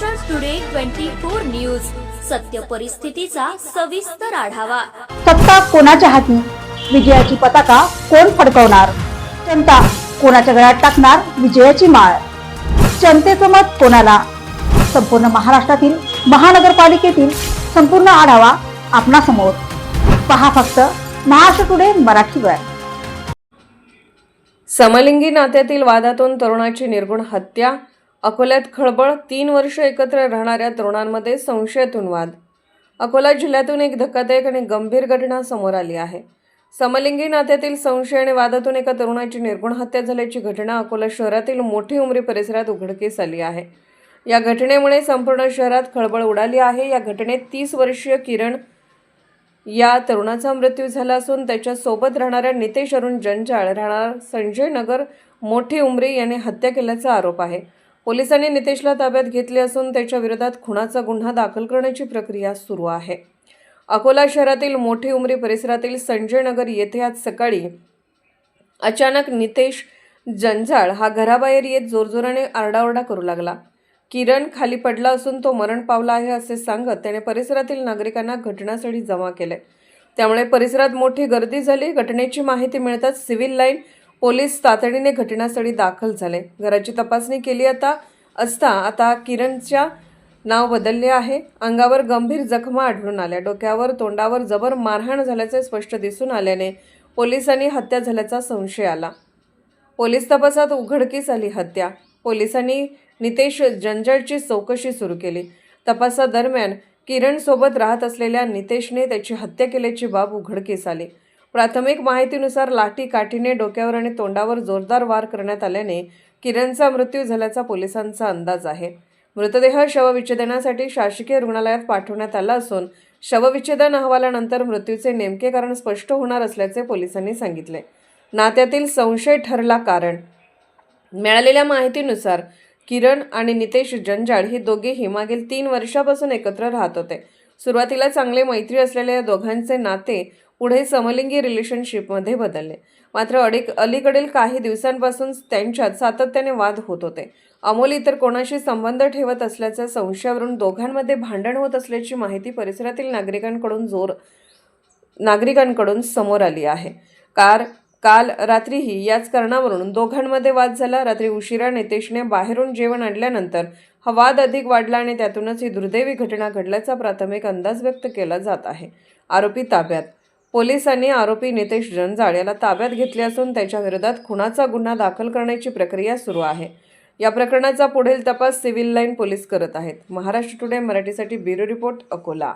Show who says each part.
Speaker 1: Maharashtra today 24 news, सत्य परिस्थितीचा सविस्तर आढावा।
Speaker 2: सत्ता कोणाच्या हाती, विजयाची पताका कोण फडकवणार, जनता कोणाच्या गळ्यात टाकणार विजयाची माळ, जनतेचं मत कोणाला, संपूर्ण महाराष्ट्रातील महानगरपालिकेतील संपूर्ण आढावा आपणासमोर। पहा फक्त महाराष्ट्र टुडे मराठीवर।
Speaker 3: समलिंगी नात्यातील वादातून तरुणाची निर्गुण हत्या, अकोल्यात खळबळ, 3 वर्ष एकत्र राहणाऱ्या तरुणांमध्ये संशयातून वाद। अकोला जिल्ह्यातून एक धक्कादायक आणि गंभीर घटना समोर आली आहे। समलिंगी नात्यातील संशय आणि वादातून एका तरुणाची निर्गुण हत्या झाल्याची घटना अकोला शहरातील मोठी उमरी परिसरात उघडकीस आली आहे। या घटनेमुळे संपूर्ण शहरात खळबळ उडाली आहे। या घटनेत 30 वर्षीय किरण या तरुणाचा मृत्यू झाला असून त्याच्या सोबत राहणाऱ्या नितेश अरुण जंजाळ, राहणार संजय नगर, मोठी उमरी याने हत्या केल्याचा आरोप आहे। पोलिसांनी नितेशला ताब्यात घेतले असून त्याच्या विरोधात खुनाचा गुन्हा दाखल करण्याची प्रक्रिया सुरू आहे। अकोला शहरातील मोठी उमरी परिसरातील संजय नगर येथे आज सकाळी अचानक नितेश जंजाळ हा घराबाहेर येत जोरजोराने आरडाओरडा करू लागला। किरण खाली पडला असून तो मरण पावला आहे असे सांगत त्याने परिसरातील नागरिकांना घटनास्थळी जमा केले। त्यामुळे परिसरात मोठी गर्दी झाली। घटनेची माहिती मिळताच सिव्हिल लाईन पोलीस तातडीने घटनास्थळी दाखल झाले। घराची तपासणी केली असता आता किरणच्या नाव बदलले आहे। अंगावर गंभीर जखमा आढळून आल्या। डोक्यावर तोंडावर जबर मारहाण झाल्याचे स्पष्ट दिसून आल्याने पोलिसांनी हत्या झाल्याचा संशय आला। पोलीस तपासात उघडकीस आली हत्या। पोलिसांनी नितेश जंजाळची चौकशी सुरू केली। तपासादरम्यान किरण सोबत राहत असलेल्या नितेशने त्याची हत्या केल्याची बाब उघडकीस आली। प्राथमिक माहितीनुसार लाठी काठीने डोक्यावर आणि तोंडावर जोरदार वार करण्यात आल्याने किरणचा मृत्यू झाल्याचा पोलिसांचा अंदाज आहे। मृतदेह शवविच्छेदनासाठी शासकीय रुग्णालयात पाठवण्यात आला असून शवविच्छेदन अहवालानंतर मृत्यूचे नेमके कारण स्पष्ट होणार असल्याचे पोलिसांनी सांगितले। नात्यातील संशय ठरला कारण। मिळालेल्या माहितीनुसार किरण आणि नितेश जंजाळ ही दोघेही मागील 3 वर्षापासून एकत्र राहत होते। सुरुवातीला चांगले मैत्री असलेल्या या दोघांचे नाते पुढे समलिंगी रिलेशनशिपमध्ये बदलले। मात्र अलीकडील काही दिवसांपासून त्यांच्यात सातत्याने वाद होत होते। अमोल इतर कोणाशी संबंध ठेवत असल्याच्या संशयावरून दोघांमध्ये भांडण होत असल्याची माहिती परिसरातील नागरिकांकडून समोर आली आहे। काल रात्रीही याच कारणावरून दोघांमध्ये वाद झाला। रात्री उशिरा नितेशने बाहेरून जेवण आणल्यानंतर हा वाद अधिक वाढला आणि त्यातूनच ही दुर्दैवी घटना घडल्याचा प्राथमिक अंदाज व्यक्त केला जात आहे। आरोपी ताब्यात। पोलिसांनी आरोपी नितेश जंजाळ याला ताब्यात घेतले असून त्याच्या विरोधात खुनाचा गुन्हा दाखल करण्याची प्रक्रिया सुरू आहे। या प्रकरणाचा पुढील तपास सिव्हिल लाईन पोलीस करत आहेत। महाराष्ट्र टुडे मराठीसाठी ब्युरो रिपोर्ट, अकोला।